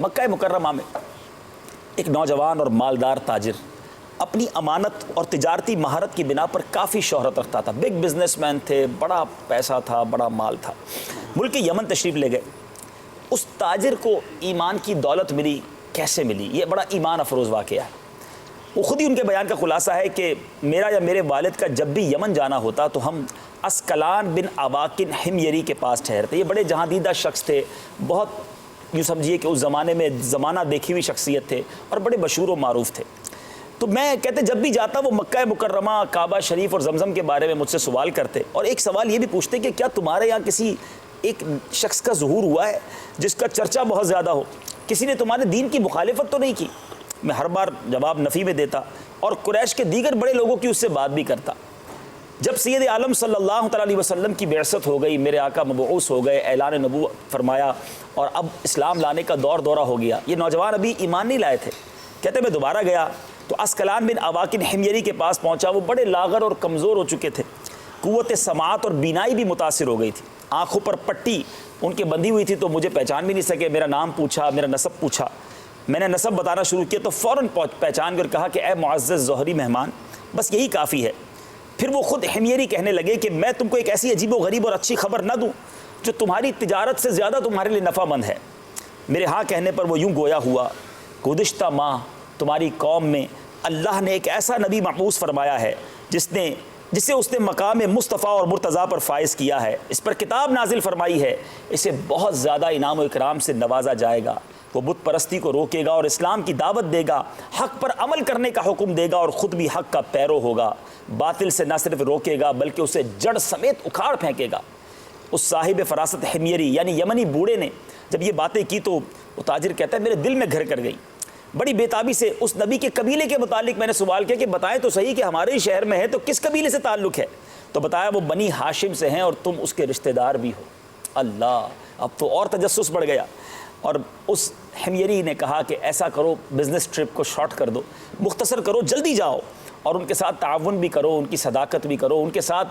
مکہ مکرمہ میں ایک نوجوان اور مالدار تاجر اپنی امانت اور تجارتی مہارت کی بنا پر کافی شہرت رکھتا تھا. بگ بزنس مین تھے, بڑا پیسہ تھا, بڑا مال تھا. ملک یمن تشریف لے گئے. اس تاجر کو ایمان کی دولت ملی. کیسے ملی؟ یہ بڑا ایمان افروز واقعہ ہے. وہ خود ہی ان کے بیان کا خلاصہ ہے کہ میرا یا میرے والد کا جب بھی یمن جانا ہوتا تو ہم اسکلان بن اواکن حمیری کے پاس ٹھہرتے. یہ بڑے جہاں دیدہ شخص تھے, بہت یوں سمجھیے کہ اس زمانے میں زمانہ دیکھی ہوئی شخصیت تھے اور بڑے مشہور و معروف تھے. تو میں کہتے جب بھی جاتا وہ مکہ مکرمہ, کعبہ شریف اور زمزم کے بارے میں مجھ سے سوال کرتے, اور ایک سوال یہ بھی پوچھتے کہ کیا تمہارے یہاں کسی ایک شخص کا ظہور ہوا ہے جس کا چرچا بہت زیادہ ہو, کسی نے تمہارے دین کی مخالفت تو نہیں کی؟ میں ہر بار جواب نفی میں دیتا اور قریش کے دیگر بڑے لوگوں کی اس سے بات بھی کرتا. جب سید عالم صلی اللہ تعالیٰ علیہ وسلم کی بعثت ہو گئی, میرے آقا مبعوث ہو گئے, اعلان نبوت فرمایا اور اب اسلام لانے کا دور دورہ ہو گیا. یہ نوجوان ابھی ایمان نہیں لائے تھے. کہتے میں دوبارہ گیا تو اسکلان بن اواکن حمیری کے پاس پہنچا. وہ بڑے لاغر اور کمزور ہو چکے تھے, قوت سماعت اور بینائی بھی متاثر ہو گئی تھی. آنکھوں پر پٹی ان کے بندھی ہوئی تھی تو مجھے پہچان بھی نہیں سکے. میرا نام پوچھا, میرا نسب پوچھا, میں نے نسب بتانا شروع کیا تو فوراً پہچان کر کہا کہ اے معزز ظہری مہمان, بس یہی کافی ہے. پھر وہ خود حمیری کہنے لگے کہ میں تم کو ایک ایسی عجیب و غریب اور اچھی خبر نہ دوں جو تمہاری تجارت سے زیادہ تمہارے لیے نفع مند ہے. میرے ہاں کہنے پر وہ یوں گویا ہوا, گزشتہ ماہ تمہاری قوم میں اللہ نے ایک ایسا نبی مبعوث فرمایا ہے جسے اس نے مقام مصطفیٰ اور مرتضیٰ پر فائز کیا ہے. اس پر کتاب نازل فرمائی ہے, اسے بہت زیادہ انعام و اکرام سے نوازا جائے گا. وہ بت پرستی کو روکے گا اور اسلام کی دعوت دے گا, حق پر عمل کرنے کا حکم دے گا اور خود بھی حق کا پیرو ہوگا. باطل سے نہ صرف روکے گا بلکہ اسے جڑ سمیت اکھاڑ پھینکے گا. اس صاحب فراست حمیری یعنی یمنی بوڑھے نے جب یہ باتیں کی تو وہ تاجر کہتا ہے میرے دل میں گھر کر گئی. بڑی بےتابی سے اس نبی کے قبیلے کے متعلق میں نے سوال کیا کہ بتائیں تو صحیح کہ ہمارے ہی شہر میں ہے تو کس قبیلے سے تعلق ہے؟ تو بتایا وہ بنی ہاشم سے ہیں اور تم اس کے رشتہ دار بھی ہو. اللہ, اب تو اور تجسس بڑھ گیا. اور اس حمیری نے کہا کہ ایسا کرو, بزنس ٹرپ کو شارٹ کر دو, مختصر کرو, جلدی جاؤ اور ان کے ساتھ تعاون بھی کرو, ان کی صداقت بھی کرو, ان کے ساتھ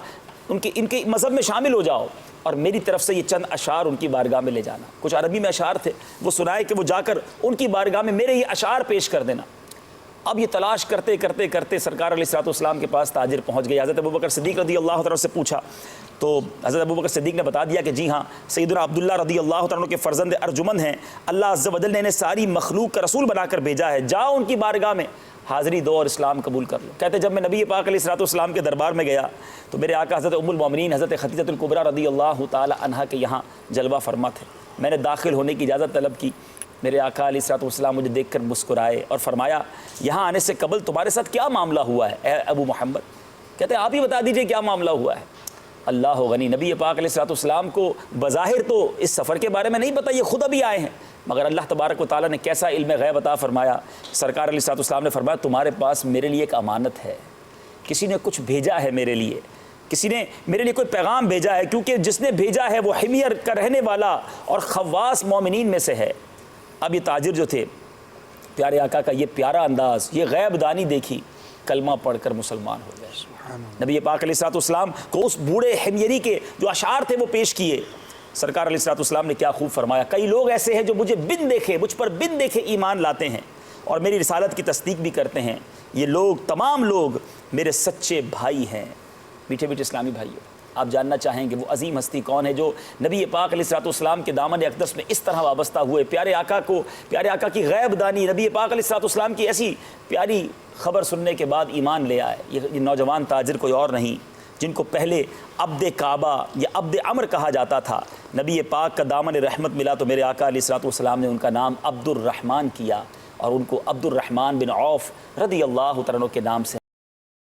ان کے مذہب میں شامل ہو جاؤ اور میری طرف سے یہ چند اشعار ان کی بارگاہ میں لے جانا. کچھ عربی میں اشعار تھے, وہ سنائے کہ وہ جا کر ان کی بارگاہ میں میرے یہ اشعار پیش کر دینا. اب یہ تلاش کرتے کرتے کرتے سرکار علیہ الصلوۃ والسلام کے پاس تاجر پہنچ گئے. حضرت ابوبکر صدیق رضی اللہ عنہ سے پوچھا تو حضرت ابوبکر صدیق نے بتا دیا کہ جی ہاں, سیدنا عبداللہ رضی اللہ عنہ کے فرزند ارجمند ہیں, اللہ عز و جل نے انہیں ساری مخلوق کا رسول بنا کر بھیجا ہے, جاؤ ان کی بارگاہ میں حاضری دو اور اسلام قبول کر لو. کہتے جب میں نبی پاک علیہ الصلوۃ والسلام کے دربار میں گیا تو میرے آقا حضرت ام المومنین حضرت خدیجہ الکبریٰ رضی اللہ تعالی عنہا کے یہاں جلوہ فرما تھے. میں نے داخل ہونے کی اجازت طلب کی. میرے آقا علیہ الصلوۃ والسلام مجھے دیکھ کر مسکرائے اور فرمایا یہاں آنے سے قبل تمہارے ساتھ کیا معاملہ ہوا ہے اے ابو محمد؟ کہتے آپ ہی بتا دیجئے کیا معاملہ ہوا ہے. اللہ غنی, نبی پاک علیہ الصلوۃ والسلام کو بظاہر تو اس سفر کے بارے میں نہیں پتہ, یہ خود ابھی آئے ہیں, مگر اللہ تبارک و تعالیٰ نے کیسا علم غیب عطا فرمایا. سرکار علیہ الصلوۃ والسلام نے فرمایا تمہارے پاس میرے لیے ایک امانت ہے, کسی نے کچھ بھیجا ہے میرے لیے, کسی نے میرے لیے کوئی پیغام بھیجا ہے, کیونکہ جس نے بھیجا ہے وہ حمیر کا رہنے والا اور خواص مومنین میں سے ہے. اب یہ تاجر جو تھے, پیارے آقا کا یہ پیارا انداز, یہ غیب دانی دیکھی, کلمہ پڑھ کر مسلمان ہو گئے. نبی پاک علیہ الصلوۃ والسلام کو اس بوڑھے حمیری کے جو اشعار تھے وہ پیش کیے. سرکار علیہ الصلوۃ والسلام نے کیا خوب فرمایا, کئی لوگ ایسے ہیں جو مجھ پر بن دیکھے ایمان لاتے ہیں اور میری رسالت کی تصدیق بھی کرتے ہیں. یہ لوگ تمام لوگ میرے سچے بھائی ہیں. میٹھے میٹھے اسلامی بھائیوں, آپ جاننا چاہیں گے وہ عظیم ہستی کون ہے جو نبی پاک علیہ الصلوۃ والسلام کے دامن اقدس میں اس طرح وابستہ ہوئے, پیارے آقا کی غیب دانی, نبی پاک علیہ الصلوۃ والسلام کی ایسی پیاری خبر سننے کے بعد ایمان لے آئے. یہ نوجوان تاجر کوئی اور نہیں, جن کو پہلے عبد کعبہ یا عبد عمر کہا جاتا تھا. نبی پاک کا دامن رحمت ملا تو میرے آقا علیہ الصلوۃ والسلام نے ان کا نام عبد الرحمن کیا اور ان کو عبد الرحمن بن عوف رضی اللہ عنہ کے نام سے